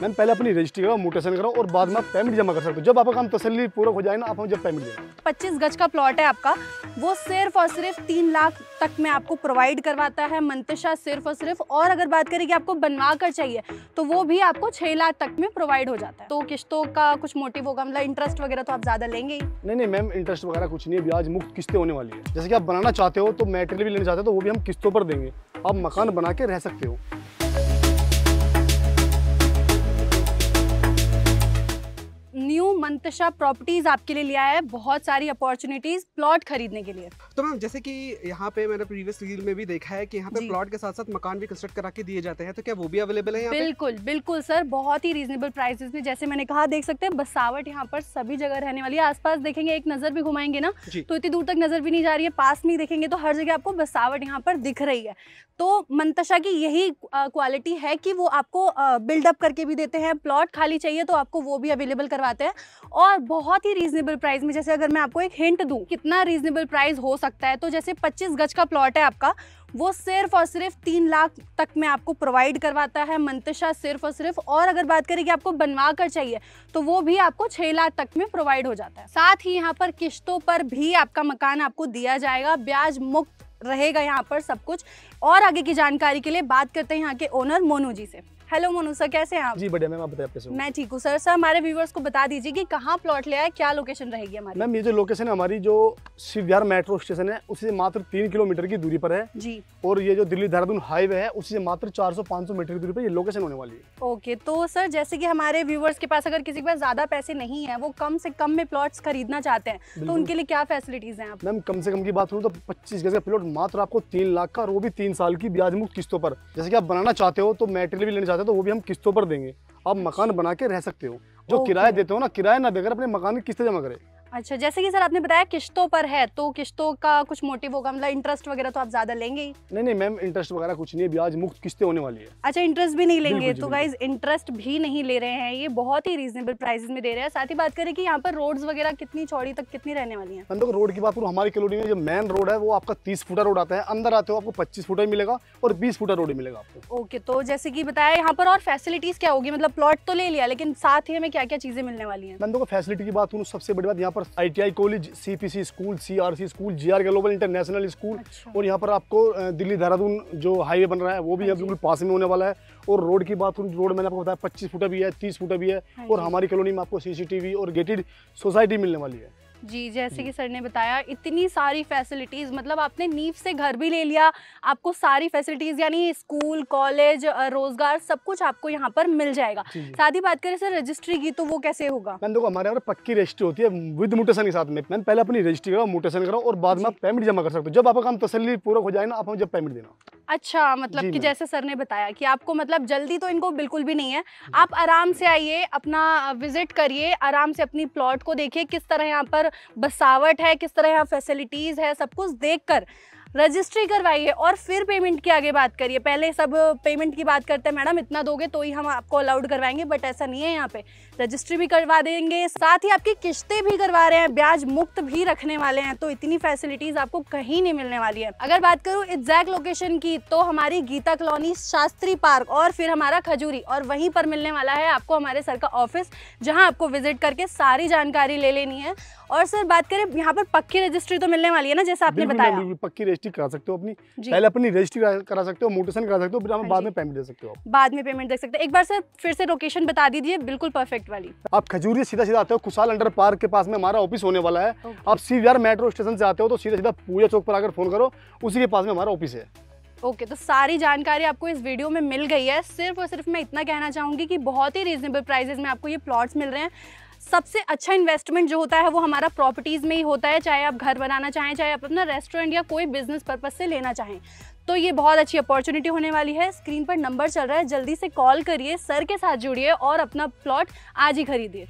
Ma'am पहले अपनी registry कराओ, म्यूटेशन कराओ और बाद में आप पेमेंट जमा कर सकते हो। जब आपका काम तसल्ली पूरा हो जाए ना, आप हमें जब पेमेंट देना। 25 गज का प्लॉट है आपका, वो सिर्फ और सिर्फ 3 लाख तक में आपको प्रोवाइड करवाता है मंतशा, सिर्फ और सिर्फ। और अगर बात करें कि आपको बनवा कर चाहिए तो वो भी आपको 6 लाख तक में प्रोवाइड हो जाता है। तो किस्तों का कुछ मोटिव होगा, मतलब इंटरेस्ट वगैरह तो आप ज्यादा लेंगे ही? नहीं मैम, इंटरेस्ट वगैरह कुछ नहीं है, ब्याज मुक्त किस्तें होने वाली है। जैसे कि आप बनाना चाहते हो तो मटेरियल भी लेना चाहते हो तो वो भी हम किस्तों पर देंगे, आप मकान बना के रह सकते हो। न्यू मंतशा प्रॉपर्टीज आपके लिए लिया है बहुत सारी अपॉर्चुनिटीज प्लॉट खरीदने के लिए। तो मैम जैसे कि यहाँ पे मैंने प्रीवियस रील में भी देखा है कि यहाँ पे प्लॉट के साथ साथ मकान भी कंस्ट्रक्ट करा के दिए जाते हैं, तो क्या वो भी अवेलेबल है यहाँ पे? बिल्कुल बिल्कुल सर, बहुत ही रीजनेबल प्राइसेस में। जैसे मैंने कहा, देख सकते हैं बसावट यहाँ पर सभी जगह रहने वाली है। आसपास देखेंगे, एक नजर भी घुमाएंगे ना तो इतनी दूर तक नजर भी नहीं जा रही है, पास में देखेंगे तो हर जगह आपको बसावट यहाँ पर दिख रही है। तो मंतशा की यही क्वालिटी है कि वो आपको बिल्डअप करके भी देते हैं, प्लॉट खाली चाहिए तो आपको वो भी अवेलेबल करवाते हैं और बहुत ही रीजनेबल प्राइस में। जैसे अगर मैं आपको एक हिंट दूं कितना रीजनेबल प्राइस हो सकता है, तो जैसे 25 गज का प्लॉट है आपका, वो सिर्फ और सिर्फ 3 लाख तक में आपको प्रोवाइड करवाता है मंतशा, सिर्फ और सिर्फ। और अगर बात करें कि आपको बनवा कर चाहिए तो वो भी आपको 6 लाख तक में प्रोवाइड हो जाता है। साथ ही यहाँ पर किस्तों पर भी आपका मकान आपको दिया जाएगा, ब्याज मुक्त रहेगा यहाँ पर सब कुछ। और आगे की जानकारी के लिए बात करते हैं यहाँ के ओनर मोनू जी से। हेलो मोनू सर, कैसे हैं आप? जी बढ़िया मैम, आप बताइए कैसे हो? मैं ठीक हूँ सर। सर हमारे व्यूवर्स को बता दीजिए कि कहाँ प्लॉट लिया है, क्या लोकेशन रहेगी हमारी? मैम ये जो लोकेशन है हमारी, जो शिव विहार मेट्रो स्टेशन है उसी से मात्र 3 किलोमीटर की दूरी पर है जी। और ये जो दिल्ली देहरादून हाईवे है उसी से मात्र 400-500 मीटर की दूरी पर ये लोकेशन होने वाली है। ओके, तो सर जैसे कि हमारे व्यूवर्स के पास अगर किसी के पास ज्यादा पैसे नहीं है, वो कम से कम में प्लॉट्स खरीदना चाहते हैं, तो उनके लिए क्या फैसिलिटीज हैं आप? मैम कम से कम की बात करूँ तो 25 गज का प्लॉट मात्र आपको 3 लाख का, और वो भी 3 साल की ब्याज मुक्त किस्तों पर। जैसे कि आप बनाना चाहते हो तो मटेरियल भी लेना चाहते हो तो वो भी हम किस्तों पर देंगे, आप मकान बना के रह सकते हो। जो किराया देते हो ना, किराया ना देकर अपने मकान की किस्तें जमा करें। अच्छा, जैसे कि सर आपने बताया किस्तों पर है, तो किस्तों का कुछ मोटिव होगा, मतलब इंटरेस्ट वगैरह तो आप ज्यादा लेंगे ही? नहीं मैम, इंटरेस्ट वगैरह कुछ नहीं है, ब्याज मुक्त किस्तें होने वाली है। अच्छा, इंटरेस्ट भी नहीं लेंगे? तो गाइज इंटरेस्ट भी नहीं ले रहे हैं, ये बहुत ही रीजनेबल प्राइसेस में दे रहे हैं। साथ ही बात करें कि यहाँ पर रोड्स वगैरह कितनी चौड़ी तक कितनी रहने वाली है? मैं तो रोड की बात करूँ, हमारी कॉलोनी में जो मेन रोड है वो आपका 30 फुटा रोड आता है, अंदर आते हो आपको 25 फुटा ही मिलेगा और 20 फुटा रोड ही मिलेगा आपको। ओके, तो जैसे कि बताया यहाँ पर और फैसिलिटीज क्या होगी, मतलब प्लॉट तो ले लिया लेकिन साथ ही हमें क्या क्या चीजें मिलने वाली हैं? मैं तो फैसिलिटी की बात करूँ, सबसे बड़ी बात यहाँ पर ITI college, CPC school, CRC school, GR global international school. अच्छा। और यहाँ पर आपको दिल्ली देहरादून जो हाईवे बन रहा है वो भी यहाँ बिल्कुल पास में होने वाला है। और रोड की बात करूँ, रोड मैंने आपको बताया 25 फुटा भी है, 30 फुटा भी है। और हमारी कॉलोनी में आपको CCTV और गेटेड सोसाइटी मिलने वाली है। जी, जैसे कि सर ने बताया इतनी सारी फैसिलिटीज, मतलब आपने नींव से घर भी ले लिया, आपको सारी फैसिलिटीज यानी स्कूल, कॉलेज, रोजगार सब कुछ आपको यहाँ पर मिल जाएगा। साथ ही बात करें सर रजिस्ट्री की, तो वो कैसे होगा? मैम देखो, हमारे यहाँ पक्की रजिस्ट्री होती है विद म्यूटेशन के साथ में। मैम पहले अपनी रजिस्ट्री कराओ, म्यूटेशन कराओ और बाद में आप पेमेंट जमा कर सकते हो। जब आपका काम तसल्ली पूरा हो जाए ना, आप हमें जब पेमेंट देना। अच्छा, मतलब कि जैसे सर ने बताया कि आपको मतलब जल्दी तो इनको बिल्कुल भी नहीं है, आप आराम से आइए, अपना विजिट करिए, आराम से अपनी प्लॉट को देखिए, किस तरह यहाँ पर बसावट है, किस तरह यहाँ फैसिलिटीज है, सब कुछ देखकर रजिस्ट्री करवाइए और फिर पेमेंट की आगे बात करिए। पहले सब पेमेंट की बात करते हैं, मैडम इतना दोगे तो ही हम आपको अलाउड करवाएंगे, बट ऐसा नहीं है। यहाँ पे रजिस्ट्री भी करवा देंगे, साथ ही आपकी किस्तें भी करवा रहे हैं, ब्याज मुक्त भी रखने वाले हैं। तो इतनी फैसिलिटीज आपको कहीं नहीं मिलने वाली है। अगर बात करूँ एग्जैक्ट लोकेशन की, तो हमारी गीता कॉलोनी, शास्त्री पार्क और फिर हमारा खजूरी, और वहीं पर मिलने वाला है आपको हमारे सर का ऑफिस, जहाँ आपको विजिट करके सारी जानकारी ले लेनी है। और सर बात करें यहाँ पर पक्की रजिस्ट्री तो मिलने वाली है ना, जैसा आपने बताया? पक्की रजिस्ट्री करा सकते हो अपनी, पहले अपनी रजिस्ट्री करा सकते हो, म्यूटेशन करा सकते हो, फिर हम बाद में पेमेंट दे सकते हो। बाद में पेमेंट दे सकते हो। एक बार सर फिर से लोकेशन बता दीजिए, बिल्कुल परफेक्ट वाली। आप खजूरी सीधा आते हो, खुशहाल अंडर पार्क के पास में हमारा ऑफिस होने वाला है। आप शिव विहार मेट्रो स्टेशन से आते हो तो सीधा पूजा चौक पर आकर फोन करो, उसी के पास में हमारा ऑफिस है। ओके, तो सारी जानकारी आपको इस वीडियो में मिल गई है। सिर्फ और सिर्फ मैं इतना कहना चाहूंगी कि बहुत ही रीजनेबल प्राइसेस में आपको ये प्लॉट्स मिल रहे हैं। सबसे अच्छा इन्वेस्टमेंट जो होता है वो हमारा प्रॉपर्टीज़ में ही होता है, चाहे आप घर बनाना चाहें, चाहे आप अपना रेस्टोरेंट या कोई बिजनेस पर्पस से लेना चाहें, तो ये बहुत अच्छी अपॉर्चुनिटी होने वाली है। स्क्रीन पर नंबर चल रहा है, जल्दी से कॉल करिए, सर के साथ जुड़िए और अपना प्लॉट आज ही खरीदिए।